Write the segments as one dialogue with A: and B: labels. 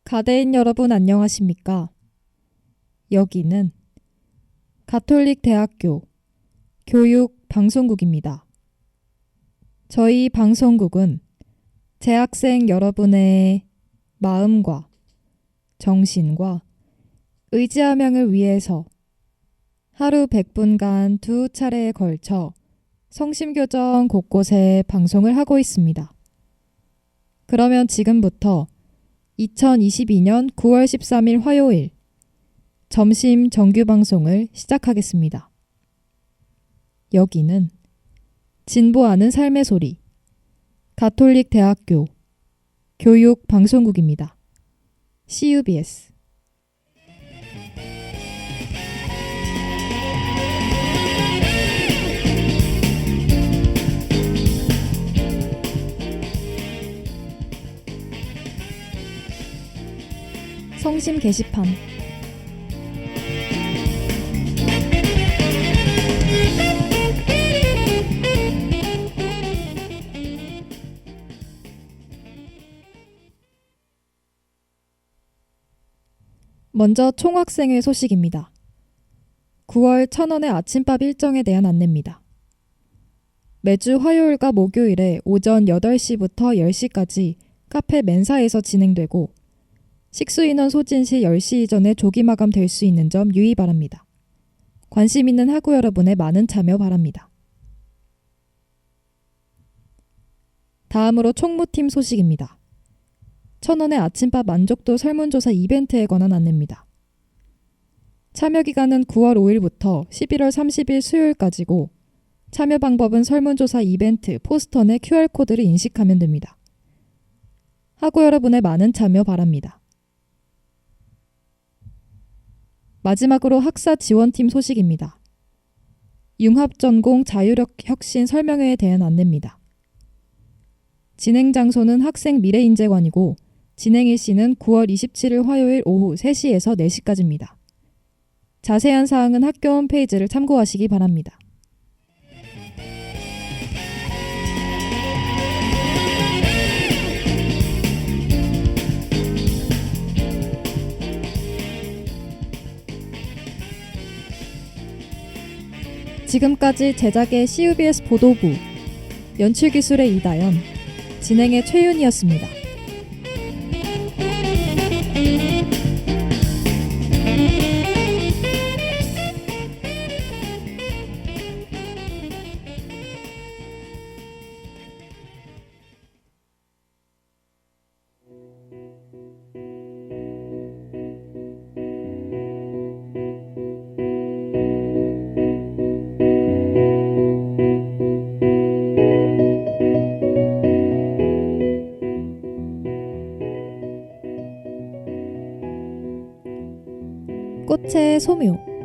A: 가대인 여러분 안녕하십니까? 여기는 가톨릭 대학교 교육 방송국입니다. 저희 방송국은 재학생 여러분의 마음과 정신과 의지함양을 위해서 하루 100분간 2차례에 걸쳐 성심교정 곳곳에 방송을 하고 있습니다. 그러면 지금부터 2022년 9월 13일 화요일 점심 정규 방송을 시작하겠습니다. 여기는 진보하는 삶의 소리 가톨릭 대학교 교육 방송국입니다. CUBS 성심 게시판 먼저 총학생회 소식입니다. 9월 1,000원의 아침밥 일정에 대한 안내입니다. 매주 화요일과 목요일에 오전 8시부터 10시까지 카페 멘사에서 진행되고 식수인원 소진 시 10시 이전에 조기 마감될 수 있는 점 유의 바랍니다. 관심 있는 학우 여러분의 많은 참여 바랍니다. 다음으로 총무팀 소식입니다. 1,000원의 아침밥 만족도 설문조사 이벤트에 관한 안내입니다. 참여 기간은 9월 5일부터 11월 30일 수요일까지고 참여 방법은 설문조사 이벤트 포스터 내 QR코드를 인식하면 됩니다. 학우 여러분의 많은 참여 바랍니다. 마지막으로 학사 지원팀 소식입니다. 융합전공 자율혁신 설명회에 대한 안내입니다. 진행 장소는 학생 미래인재관이고 진행 일시는 9월 27일 화요일 오후 3시에서 4시까지입니다. 자세한 사항은 학교 홈페이지를 참고하시기 바랍니다. 지금까지 제작의 CUBS 보도부, 연출기술의 이다연, 진행의 최윤이었습니다. 꽃의 소묘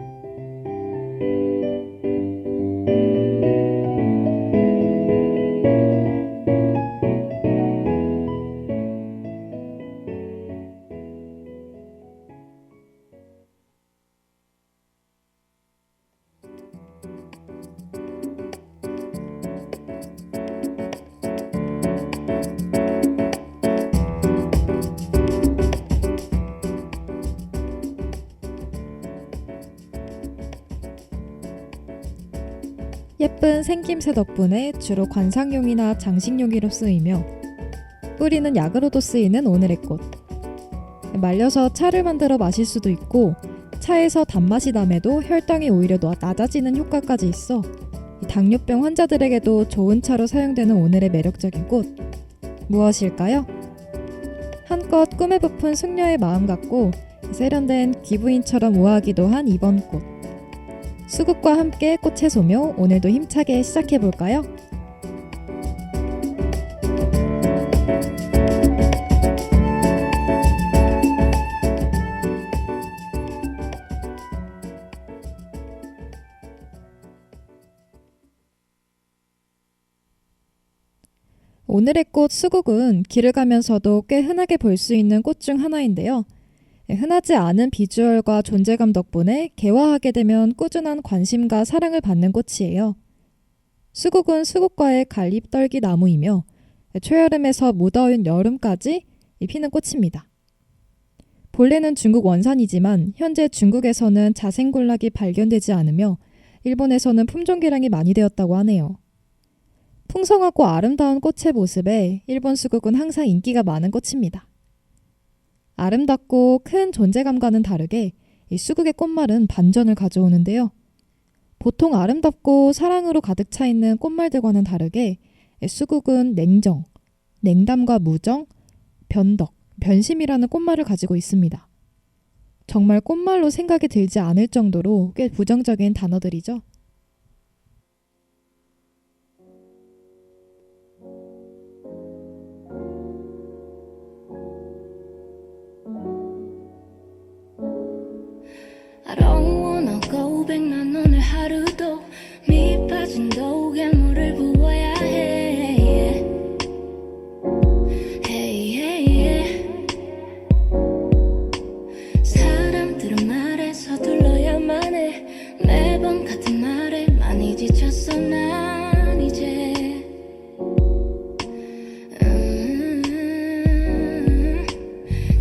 A: 예쁜 생김새 덕분에 주로 관상용이나 장식용으로 쓰이며 뿌리는 약으로도 쓰이는 오늘의 꽃. 말려서 차를 만들어 마실 수도 있고 차에서 단맛이 남에도 혈당이 오히려 낮아지는 효과까지 있어 당뇨병 환자들에게도 좋은 차로 사용되는 오늘의 매력적인 꽃. 무엇일까요? 한껏 꿈에 부푼 숙녀의 마음 같고 세련된 기부인처럼 우아하기도 한 이번 꽃. 수국과 함께 꽃의 소묘, 오늘도 힘차게 시작해볼까요? 오늘의 꽃 수국은 길을 가면서도 꽤 흔하게 볼 수 있는 꽃 중 하나인데요. 흔하지 않은 비주얼과 존재감 덕분에 개화하게 되면 꾸준한 관심과 사랑을 받는 꽃이에요. 수국은 수국과의 갈잎떨기 나무이며 초여름에서 무더운 여름까지 피는 꽃입니다. 본래는 중국 원산이지만 현재 중국에서는 자생군락이 발견되지 않으며 일본에서는 품종개량이 많이 되었다고 하네요. 풍성하고 아름다운 꽃의 모습에 일본 수국은 항상 인기가 많은 꽃입니다. 아름답고 큰 존재감과는 다르게 이 수국의 꽃말은 반전을 가져오는데요. 보통 아름답고 사랑으로 가득 차 있는 꽃말들과는 다르게 수국은 냉정, 냉담과 무정, 변덕, 변심이라는 꽃말을 가지고 있습니다. 정말 꽃말로 생각이 들지 않을 정도로 꽤 부정적인 단어들이죠.
B: I don't wanna go back. 난 오늘 하루도 밑 빠진 독에 물을 부어야 해. Hey, hey, yeah. 사람들은 말에 서둘러야만 해. 매번 같은 말에 많이 지쳤어 난 이제.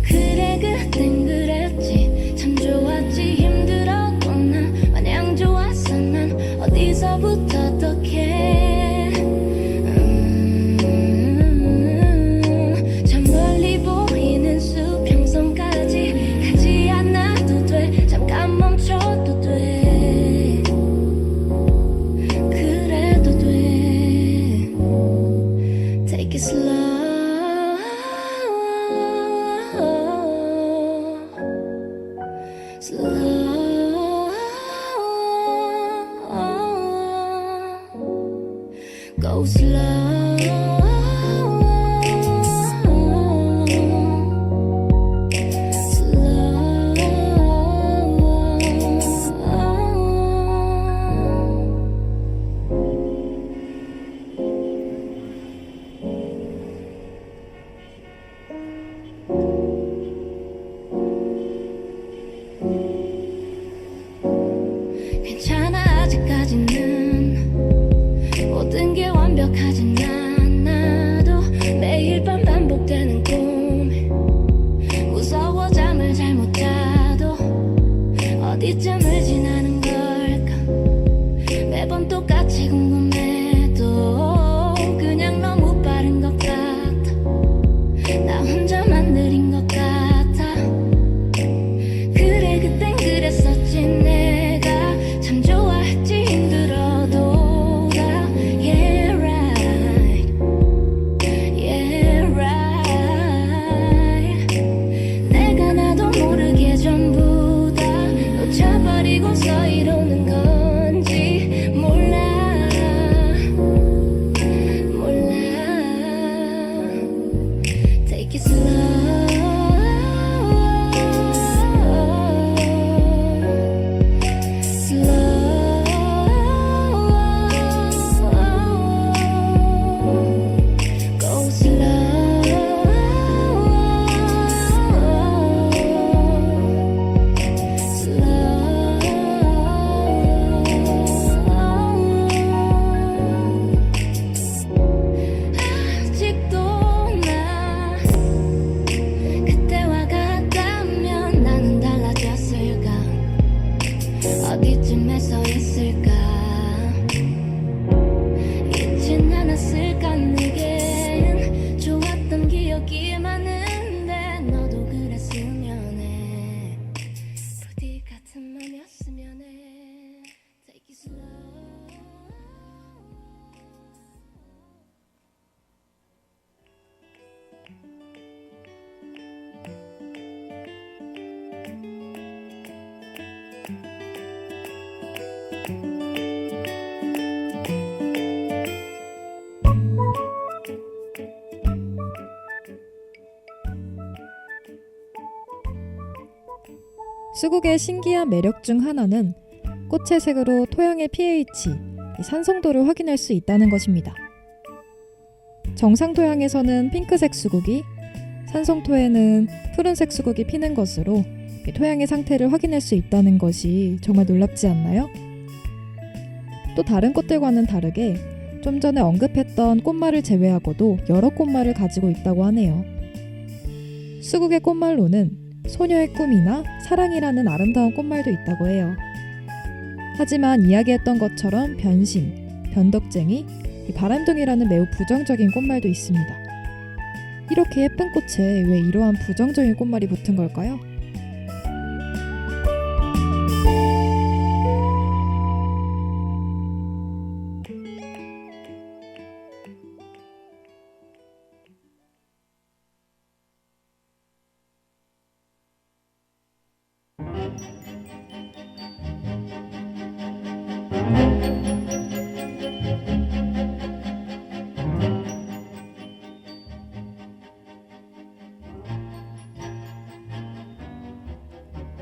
B: 그래 그땐 그랬지 참 좋았지. 힘들었고 난 마냥 좋았어. 난 어디서부터 어떡해. 저 멀리 보이는 수평선까지 가지 않아도 돼. 잠깐 멈춰도 돼. 그래도 돼. Take it slow. Slow. Go slow. 괜찮아 아직까지는 모든 게 완벽하진 않아도 매일 밤 반복되는 꿈. 무서워 잠을 잘 못 자도 어디쯤을 지나는 걸까. 매번 똑같이 궁금해도 그냥 너무 빠른 것 같아. 나 혼자만 느린 것 같아. 그래 그땐 그랬었지. 내가 참 좋아했지. 힘들어도 다 Yeah right, yeah right. 내가 나도 모르게 전부 다 놓쳐버리고서 이러는 건지 몰라. 몰라. Take it slow. Go 아직도 나 그때와 같다면 나는 달라졌을까. 어디쯤에 서 있을까. 잊진 않았을까. 내겐 좋았던 기억이 많은데 너도 그랬으면 해. 부디 같은 맘이었으면 해. Take it slow.
A: 수국의 신기한 매력 중 하나는 꽃의 색으로 토양의 pH, 이 산성도를 확인할 수 있다는 것입니다. 정상 토양에서는 핑크색 수국이, 산성토에는 푸른색 수국이 피는 것으로 토양의 상태를 확인할 수 있다는 것이 정말 놀랍지 않나요? 또 다른 꽃들과는 다르게 좀 전에 언급했던 꽃말을 제외하고도 여러 꽃말을 가지고 있다고 하네요. 수국의 꽃말로는 소녀의 꿈이나 사랑이라는 아름다운 꽃말도 있다고 해요. 하지만 이야기했던 것처럼 변심, 변덕쟁이, 바람둥이라는 매우 부정적인 꽃말도 있습니다. 이렇게 예쁜 꽃에 왜 이러한 부정적인 꽃말이 붙은 걸까요?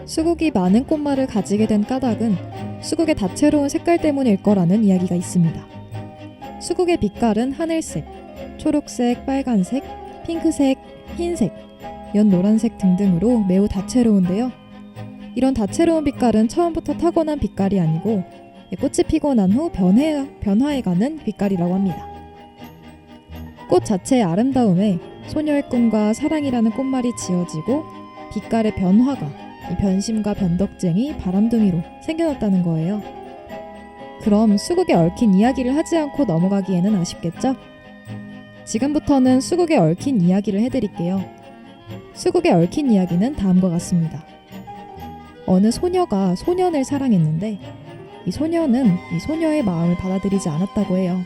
A: 수국이 많은 꽃말을 가지게 된 까닭은 수국의 다채로운 색깔 때문일 거라는 이야기가 있습니다. 수국의 빛깔은 하늘색, 초록색, 빨간색, 핑크색, 흰색, 연노란색 등등으로 매우 다채로운데요. 이런 다채로운 빛깔은 처음부터 타고난 빛깔이 아니고 꽃이 피고 난 후 변화해가는 빛깔이라고 합니다. 꽃 자체의 아름다움에 소녀의 꿈과 사랑이라는 꽃말이 지어지고 빛깔의 변화가 이 변심과 변덕쟁이, 바람둥이로 생겨났다는 거예요. 그럼 수국에 얽힌 이야기를 하지 않고 넘어가기에는 아쉽겠죠? 지금부터는 수국에 얽힌 이야기를 해드릴게요. 수국에 얽힌 이야기는 다음과 같습니다. 어느 소녀가 소년을 사랑했는데 이 소년은 이 소녀의 마음을 받아들이지 않았다고 해요.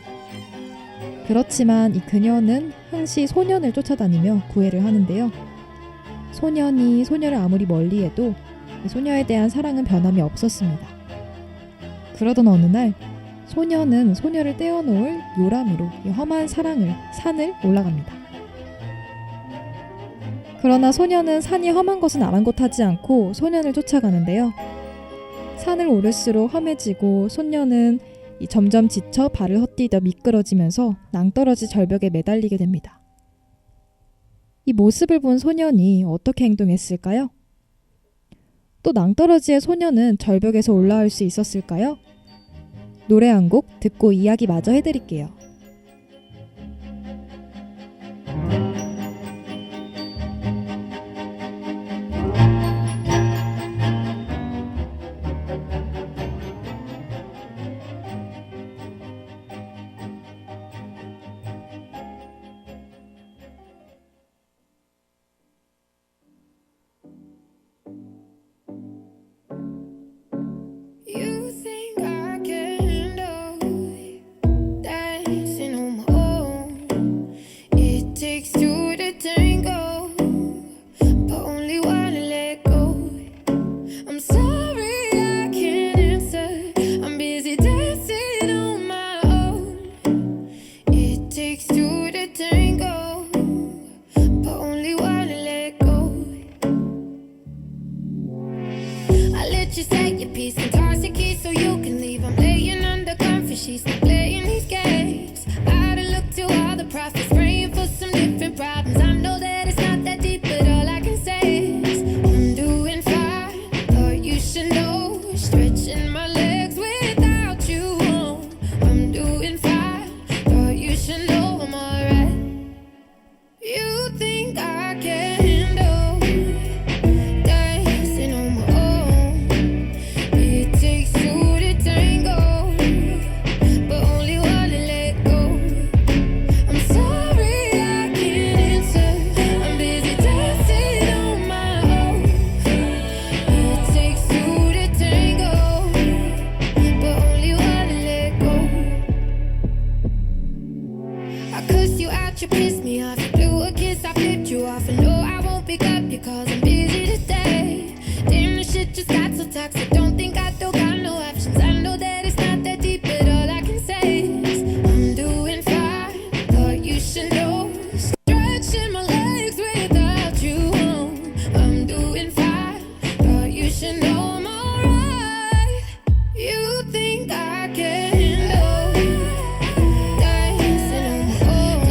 A: 그렇지만 이 그녀는 항시 소년을 쫓아다니며 구애를 하는데요. 소년이 소녀를 아무리 멀리해도 이 소녀에 대한 사랑은 변함이 없었습니다. 그러던 어느 날 소년은 소녀를 떼어놓을 요람으로 이 험한 산을 올라갑니다. 그러나 소녀는 산이 험한 것은 아랑곳하지 않고 소년을 쫓아가는데요. 산을 오를수록 험해지고 소녀는 점점 지쳐 발을 헛디뎌 미끄러지면서 낭떠러지 절벽에 매달리게 됩니다. 이 모습을 본 소년이 어떻게 행동했을까요? 또 낭떠러지의 소년은 절벽에서 올라올 수 있었을까요? 노래 한 곡 듣고 이야기 마저 해드릴게요.
B: You think I can handle dancing on my own? It takes two to tango, but only one to let go. I'm sorry I can't answer. I'm busy dancing on my own. It takes two to tango, but only one to let go. I let you say your piece and toss your keys so you can leave. I'm laying under comfy sheets, not playing these games. I done looked to all the prophets, praying for some different problems. I know that it's not that deep, but all I can say is I'm doing fine. Thought you should know, stretching my legs without you on. I'm doing fine. Thought you should know I'm alright. You think I can handle dancing on my own? It takes two to tango, but only one to let go. I'm sorry I can't answer. I'm busy dancing on my own. It takes two to tango, but only one to let go. I cussed you out, you pissed me off. You blew a kiss, I flipped you off. And no, I won't pick up your calls, I'm busy today. Damn, this shit just got so toxic. Don't think I don't got no options. I know that it's not that deep, but all I can say is I'm doing fine. Thought you should know, stretching my legs without you on. I'm doing fine. Thought you should know I'm alright. You think I can handle dancing on my own?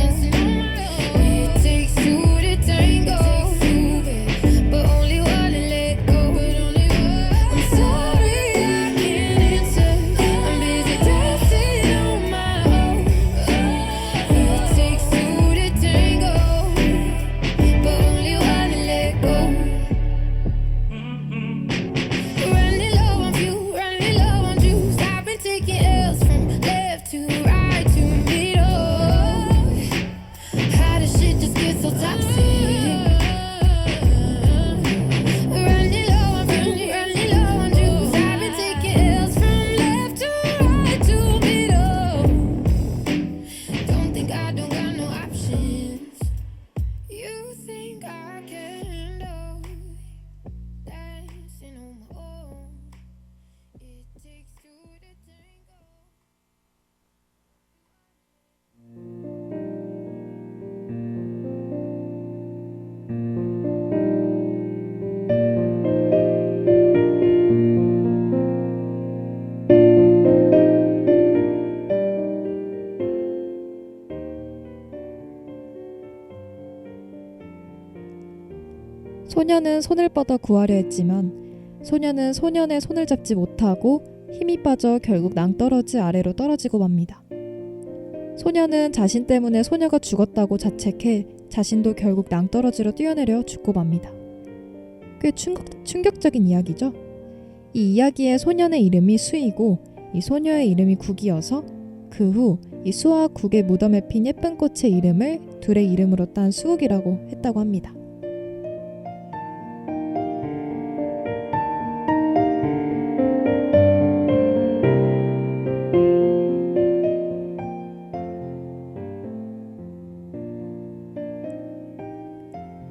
A: 소녀는 손을 뻗어 구하려 했지만 소녀는 소년의 손을 잡지 못하고 힘이 빠져 결국 낭떠러지 아래로 떨어지고 맙니다. 소녀는 자신 때문에 소녀가 죽었다고 자책해 자신도 결국 낭떠러지로 뛰어내려 죽고 맙니다. 꽤 충격적인 이야기죠. 이 이야기의 소년의 이름이 수이고 이 소녀의 이름이 국이어서 그 후 이 수와 국의 무덤에 핀 예쁜 꽃의 이름을 둘의 이름으로 딴 수국이라고 했다고 합니다.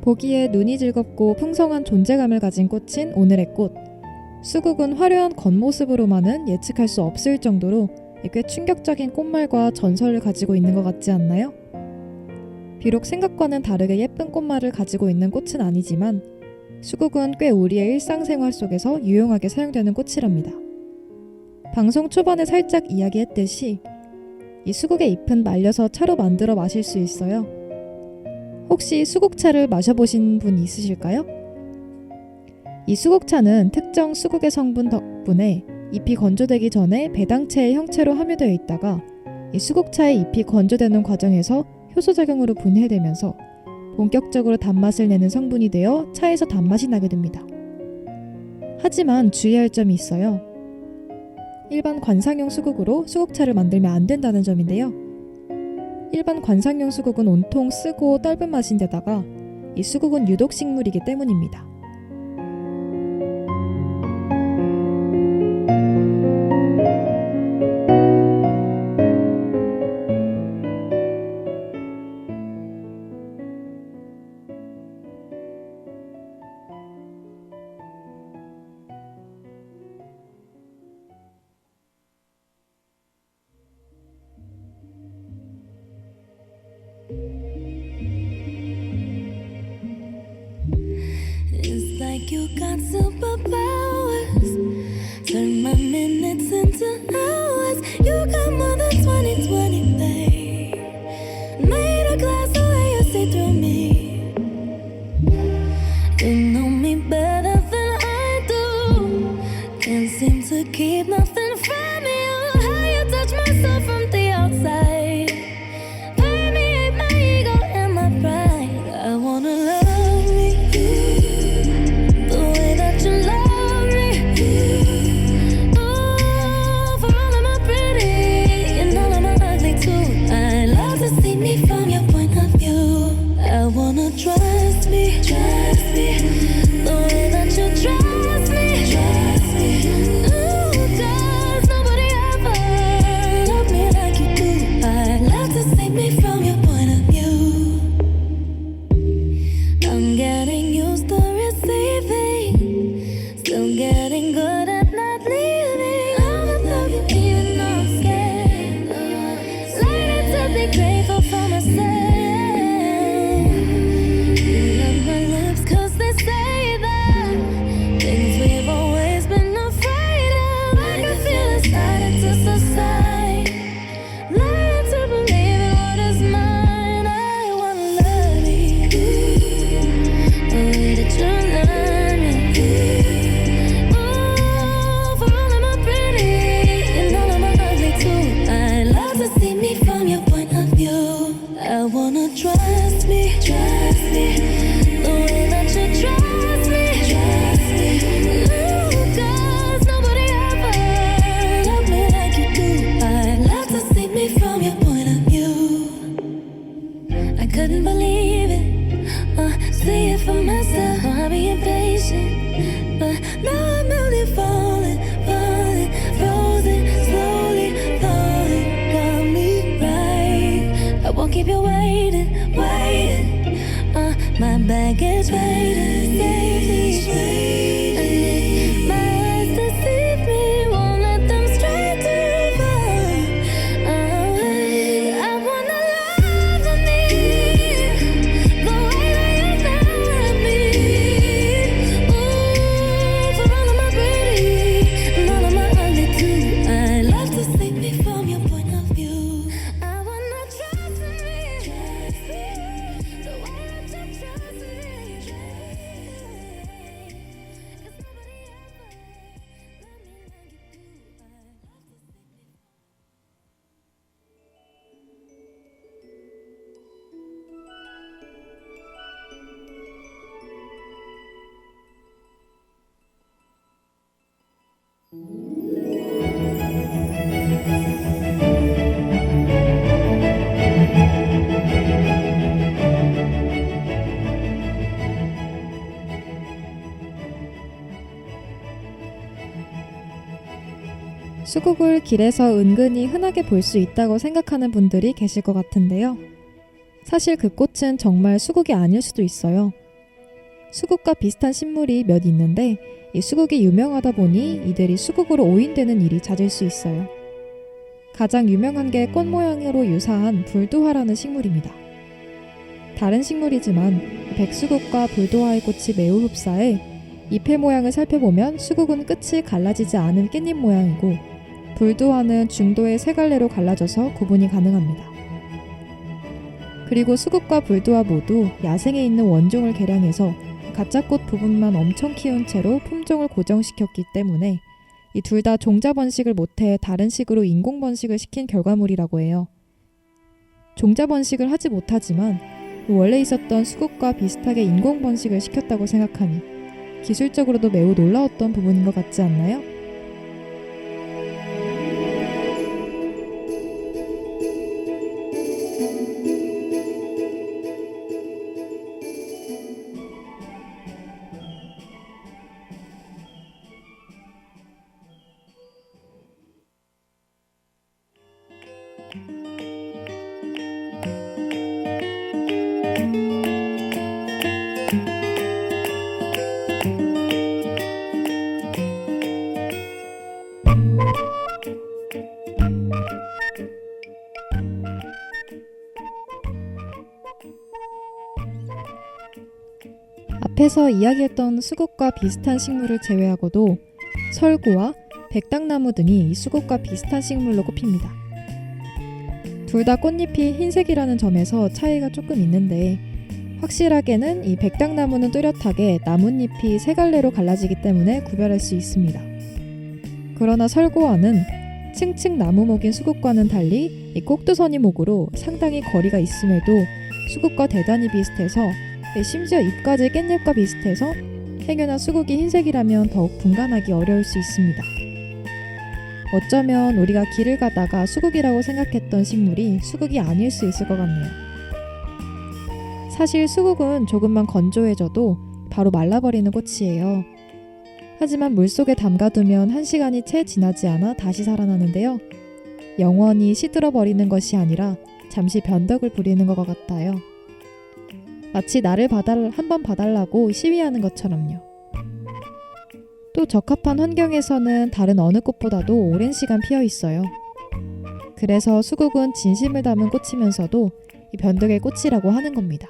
A: 보기에 눈이 즐겁고 풍성한 존재감을 가진 꽃인 오늘의 꽃. 수국은 화려한 겉모습으로만은 예측할 수 없을 정도로 꽤 충격적인 꽃말과 전설을 가지고 있는 것 같지 않나요? 비록 생각과는 다르게 예쁜 꽃말을 가지고 있는 꽃은 아니지만 수국은 꽤 우리의 일상생활 속에서 유용하게 사용되는 꽃이랍니다. 방송 초반에 살짝 이야기했듯이 이 수국의 잎은 말려서 차로 만들어 마실 수 있어요. 혹시 수국차를 마셔보신 분 있으실까요? 이 수국차는 특정 수국의 성분 덕분에 잎이 건조되기 전에 배당체의 형체로 함유되어 있다가 이 수국차의 잎이 건조되는 과정에서 효소작용으로 분해되면서 본격적으로 단맛을 내는 성분이 되어 차에서 단맛이 나게 됩니다. 하지만 주의할 점이 있어요. 일반 관상용 수국으로 수국차를 만들면 안 된다는 점인데요. 일반 관상용 수국은 온통 쓰고 떫은 맛인데다가 이 수국은 유독식물이기 때문입니다.
B: It's like you got superpowers. Turn my minutes into hours. You got more than 20/20, babe. Made a glass the way you see through me. You know me better than I do. Can't seem to keep nothing from you. How you touch my soul from the outside. Permeate my ego and my pride. I wanna love me the way that you love me. Oh, for all of my pretty and all of my ugly too. I love to see me from your point of view. I wanna trust me the way that you trust me. Ooh, 'cause nobody ever loved me like you do. I love to see me from your point of view. I'm getting used to receiving, still getting good at not leaving. I'm in love you even though I'm scared. Learning to be grateful for myself. You love my lips 'cause they say that things we've always been afraid of. I can feel it starting to subside. Learn to believe in what is mine. I wanna love you the way that you love me. Ooh, for all of my pretty and all of my ugly too. I love to see me from your point of view. I wanna trust me the way that you trust me. Ooh, 'cause nobody ever loved me like you do. I love to see me from your point of view. I couldn't believe it, see it for myself. I'll be impatient, but now I'm only falling, frozen, slowly falling. Got me right. I won't keep you waiting. My baggage waiting, safely. My eyes deceive me, won't let them stray too far. I wanna love me the way that you love me. Ooh, for all of my pretty and all of my ugly too. I love to see me from your point of view. I wanna trust me the way that you trust me.
A: 수국을 길에서 은근히 흔하게 볼 수 있다고 생각하는 분들이 계실 것 같은데요. 사실 그 꽃은 정말 수국이 아닐 수도 있어요. 수국과 비슷한 식물이 몇 있는데 이 수국이 유명하다 보니 이들이 수국으로 오인되는 일이 잦을 수 있어요. 가장 유명한 게 꽃 모양으로 유사한 불두화라는 식물입니다. 다른 식물이지만 백수국과 불두화의 꽃이 매우 흡사해 잎의 모양을 살펴보면 수국은 끝이 갈라지지 않은 깻잎 모양이고 불두화는 중도의 세 갈래로 갈라져서 구분이 가능합니다. 그리고 수국과 불두화 모두 야생에 있는 원종을 개량해서 가짜꽃 부분만 엄청 키운 채로 품종을 고정시켰기 때문에 이 둘 다 종자 번식을 못해 다른 식으로 인공 번식을 시킨 결과물이라고 해요. 종자 번식을 하지 못하지만 원래 있었던 수국과 비슷하게 인공 번식을 시켰다고 생각하니 기술적으로도 매우 놀라웠던 부분인 것 같지 않나요? 앞에서 이야기했던 수국과 비슷한 식물을 제외하고도 설구와 백당나무 등이 이 수국과 비슷한 식물로 꼽힙니다. 둘 다 꽃잎이 흰색이라는 점에서 차이가 조금 있는데 확실하게는 이 백당나무는 뚜렷하게 나뭇잎이 세 갈래로 갈라지기 때문에 구별할 수 있습니다. 그러나 설구와는 층층 나무목인 수국과는 달리 이 꼭두서니목으로 상당히 거리가 있음에도 수국과 대단히 비슷해서 심지어 잎까지 깻잎과 비슷해서 행여나 수국이 흰색이라면 더욱 분간하기 어려울 수 있습니다. 어쩌면 우리가 길을 가다가 수국이라고 생각했던 식물이 수국이 아닐 수 있을 것 같네요. 사실 수국은 조금만 건조해져도 바로 말라버리는 꽃이에요. 하지만 물속에 담가두면 1시간이 채 지나지 않아 다시 살아나는데요. 영원히 시들어버리는 것이 아니라 잠시 변덕을 부리는 것 같아요. 마치 나를 한번 봐달라고 시위하는 것처럼요. 또 적합한 환경에서는 다른 어느 꽃보다도 오랜 시간 피어 있어요. 그래서 수국은 진심을 담은 꽃이면서도 이 변덕의 꽃이라고 하는 겁니다.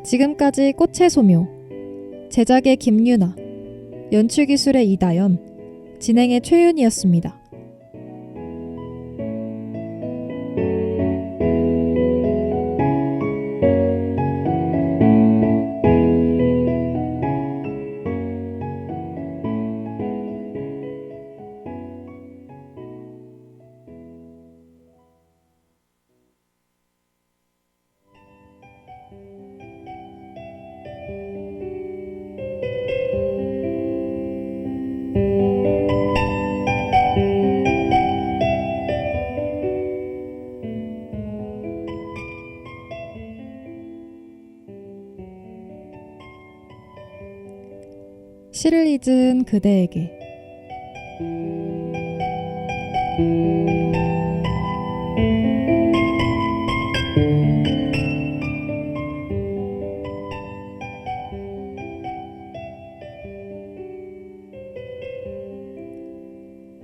A: 지금까지 꽃의 소묘, 제작의 김유나, 연출기술의 이다연, 진행의 최윤이었습니다. 시를 잊은 그대에게.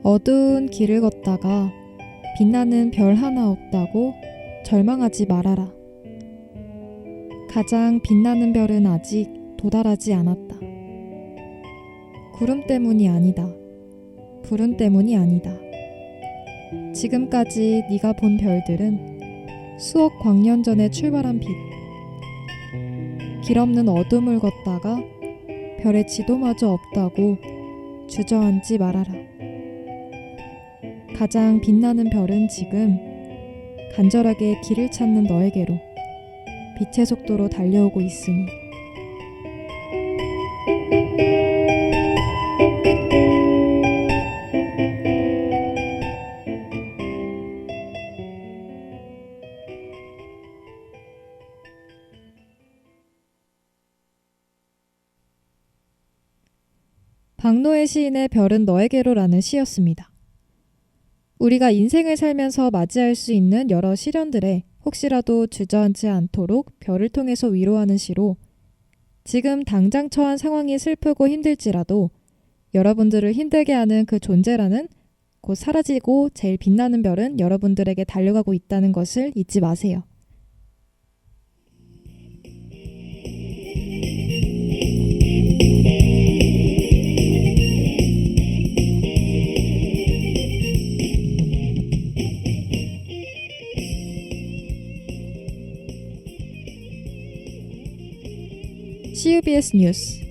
A: 어두운 길을 걷다가 빛나는 별 하나 없다고 절망하지 말아라. 가장 빛나는 별은 아직 도달하지 않았다. 구름 때문이 아니다. 불운 때문이 아니다. 지금까지 네가 본 별들은 수억 광년 전에 출발한 빛. 길 없는 어둠을 걷다가 별의 지도마저 없다고 주저앉지 말아라. 가장 빛나는 별은 지금 간절하게 길을 찾는 너에게로 빛의 속도로 달려오고 있으니. 박노해 시인의 별은 너에게로라는 시였습니다. 우리가 인생을 살면서 맞이할 수 있는 여러 시련들에 혹시라도 주저앉지 않도록 별을 통해서 위로하는 시로, 지금 당장 처한 상황이 슬프고 힘들지라도 여러분들을 힘들게 하는 그 존재라는, 곧 사라지고 제일 빛나는 별은 여러분들에게 달려가고 있다는 것을 잊지 마세요. CUBS 뉴스.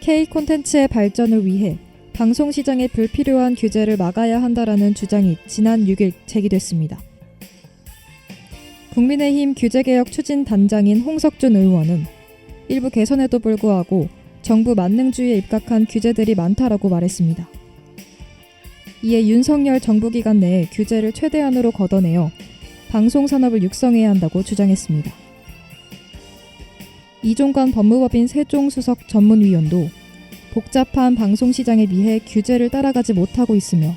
A: K 콘텐츠의 발전을 위해 방송시장에 불필요한 규제를 막아야 한다라는 주장이 지난 6일 제기됐습니다. 국민의힘 규제개혁 추진단장인 홍석준 의원은 일부 개선에도 불구하고 정부 만능주의에 입각한 규제들이 많다라고 말했습니다. 이에 윤석열 정부 기간 내에 규제를 최대한으로 걷어내어 방송산업을 육성해야 한다고 주장했습니다. 이종관 법무법인 세종수석 전문위원도 복잡한 방송시장에 비해 규제를 따라가지 못하고 있으며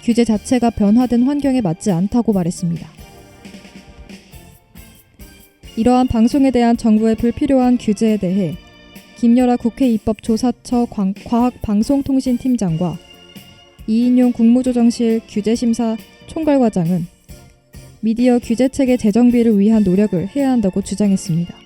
A: 규제 자체가 변화된 환경에 맞지 않다고 말했습니다. 이러한 방송에 대한 정부의 불필요한 규제에 대해 김여라 국회 입법조사처 과학방송통신팀장과 이인용 국무조정실 규제심사 총괄과장은 미디어 규제체계 재정비를 위한 노력을 해야 한다고 주장했습니다.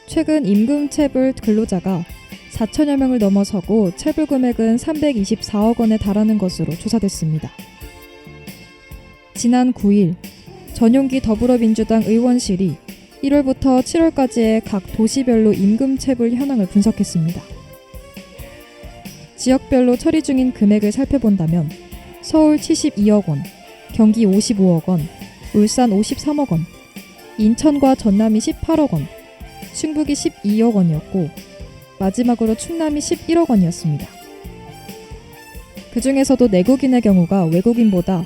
A: 최근 임금체불 근로자가 4천여 명을 넘어서고 체불 금액은 324억 원에 달하는 것으로 조사됐습니다. 지난 9일 전용기 더불어민주당 의원실이 1월부터 7월까지의 각 도시별로 임금체불 현황을 분석했습니다. 지역별로 처리 중인 금액을 살펴본다면 서울 72억 원, 경기 55억 원, 울산 53억 원, 인천과 전남이 18억 원, 충북이 12억 원이었고 마지막으로 충남이 11억 원이었습니다. 그 중에서도 내국인의 경우가 외국인보다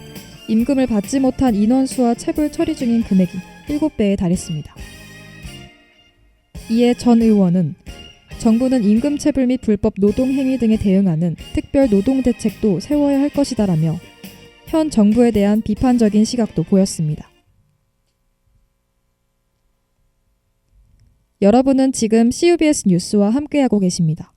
A: 임금을 받지 못한 인원수와 체불 처리 중인 금액이 7배에 달했습니다. 이에 전 의원은 정부는 임금체불 및 불법 노동행위 등에 대응하는 특별 노동대책도 세워야 할 것이다라며 현 정부에 대한 비판적인 시각도 보였습니다. 여러분은 지금 CUBS 뉴스와 함께하고 계십니다.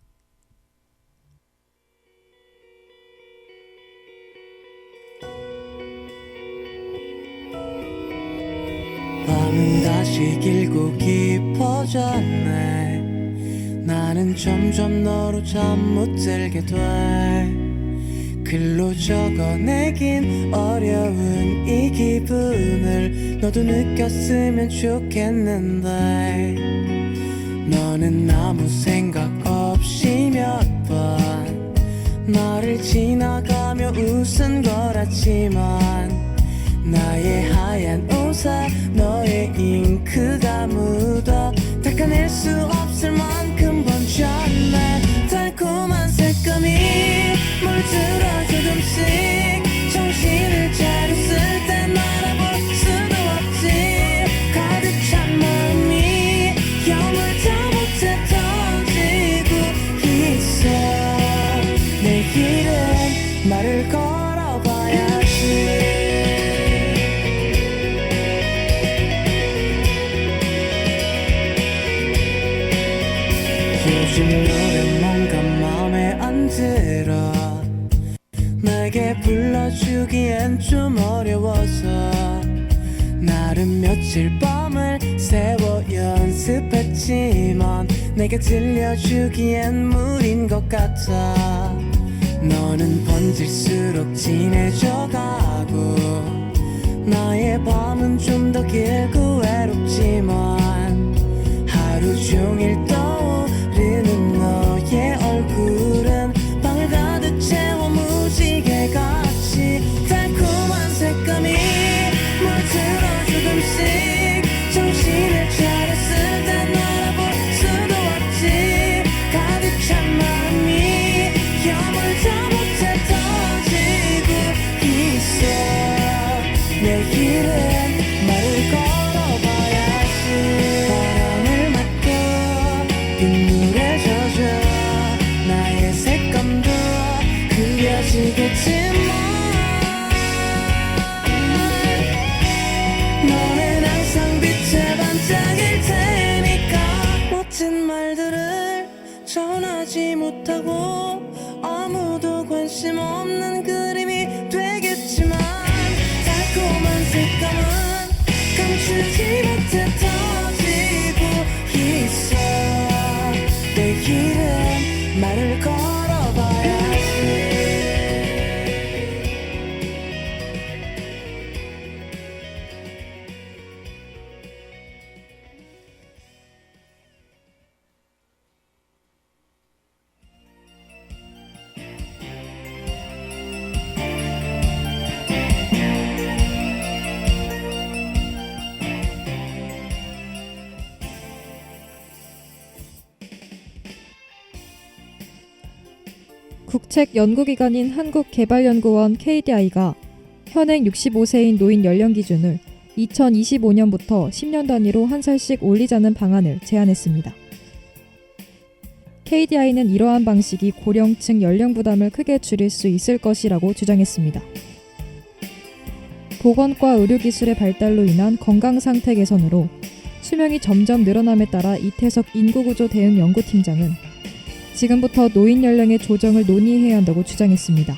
C: 밤은 다시 길고 깊어졌네. 나는 점점 너로 잠 못 들게 돼. 글로 적어내긴 어려운 이 기분을 너도 느꼈으면 좋겠는데, 너는 아무 생각 없이 몇 번 너를 지나가며 웃은 거랐지만, 나의 하얀 옷에 너의 잉크가 묻어 닦아낼 수 없을 만큼 번졌네. 달콤한 색감이 물들어 조금씩 정신을 차렸을 땐 알아볼 수도 없지. 가득 찬 마음이 요즘 노래 뭔가 맘에 안 들어 내게 불러주기엔 좀 어려워서 나름 며칠 밤을 새워 연습했지만 내게 들려주기엔 무리인 것 같아 너는 번질수록 진해져가고 나의 밤은 좀 더 길고 외롭지만 하루 종일 떠오르는 너의 얼굴은 방을 가득 채워 무지개같이 달콤한 색감이 물들어 조금씩 정신을 차렸을 때 너를 볼 수도 없지 가득 찬 마음이 여물다 못해 터지고 있어 내일은 말을 걸어봐야지 바람을 맞고 빗물에 젖어 나의 색감도 그려지겠지만 너는 항상 빛에 반짝일 테니까 멋진 말들을 전하지 못하고 아무도 관심 없는 그림이 되겠지만 달콤한 색감은 감추지 못해 터지고 있어 내일은 말을 걸어봐야지
A: 국책 연구기관인 한국개발연구원 KDI가 현행 65세인 노인 연령 기준을 2025년부터 10년 단위로 한 살씩 올리자는 방안을 제안했습니다. KDI는 이러한 방식이 고령층 연령 부담을 크게 줄일 수 있을 것이라고 주장했습니다. 보건과 의료기술의 발달로 인한 건강상태 개선으로 수명이 점점 늘어남에 따라 이태석 인구구조 대응 연구팀장은 지금부터 노인 연령의 조정을 논의해야 한다고 주장했습니다.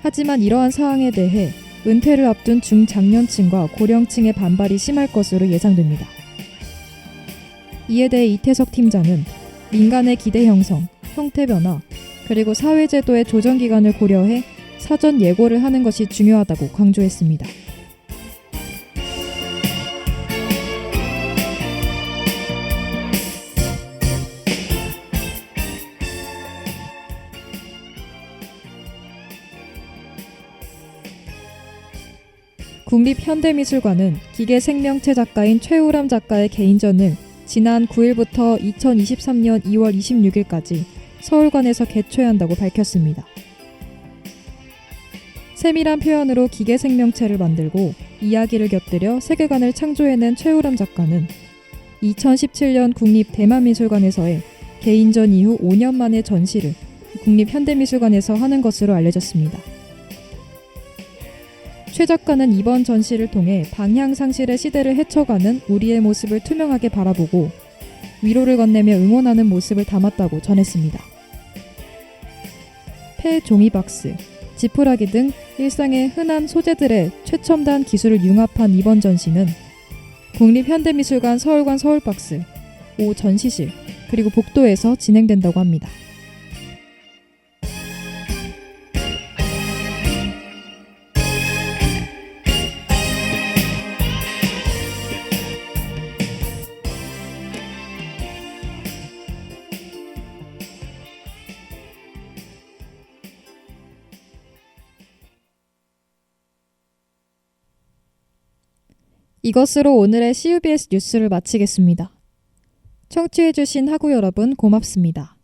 A: 하지만 이러한 사항에 대해 은퇴를 앞둔 중장년층과 고령층의 반발이 심할 것으로 예상됩니다. 이에 대해 이태석 팀장은 민간의 기대 형성, 형태 변화, 그리고 사회제도의 조정 기간을 고려해 사전 예고를 하는 것이 중요하다고 강조했습니다. 국립현대미술관은 기계생명체 작가인 최우람 작가의 개인전을 지난 9일부터 2023년 2월 26일까지 서울관에서 개최한다고 밝혔습니다. 세밀한 표현으로 기계생명체를 만들고 이야기를 곁들여 세계관을 창조해낸 최우람 작가는 2017년 국립대만미술관에서의 개인전 이후 5년 만에 전시를 국립현대미술관에서 하는 것으로 알려졌습니다. 최 작가는 이번 전시를 통해 방향상실의 시대를 헤쳐가는 우리의 모습을 투명하게 바라보고 위로를 건네며 응원하는 모습을 담았다고 전했습니다. 폐 종이박스, 지푸라기 등 일상의 흔한 소재들의 최첨단 기술을 융합한 이번 전시는 국립현대미술관 서울관 서울박스, 5 전시실, 그리고 복도에서 진행된다고 합니다. 이것으로 오늘의 CUBS 뉴스를 마치겠습니다. 청취해주신 학우 여러분 고맙습니다.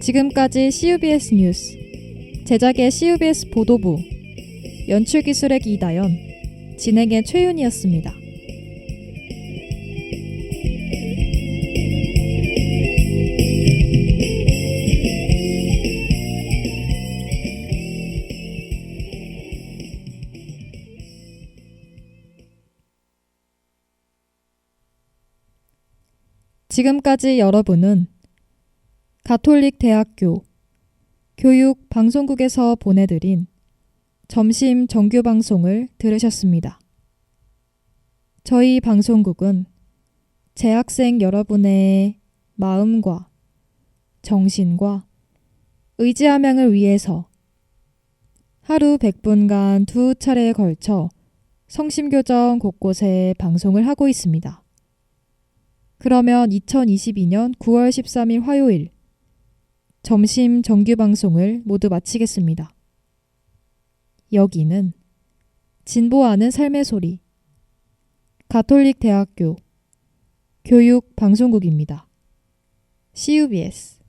A: 지금까지 CUBS 뉴스, 제작의 CUBS 보도부, 연출기술의 이다연, 진행의 최윤이었습니다. 지금까지 여러분은 가톨릭 대학교 교육 방송국에서 보내드린 점심 정규 방송을 들으셨습니다. 저희 방송국은 재학생 여러분의 마음과 정신과 의지함양을 위해서 하루 100분간 2차례에 걸쳐 성심교정 곳곳에 방송을 하고 있습니다. 그러면 2022년 9월 13일 화요일 점심 정규 방송을 모두 마치겠습니다. 여기는 진보하는 삶의 소리 가톨릭 대학교 교육 방송국입니다. CUBS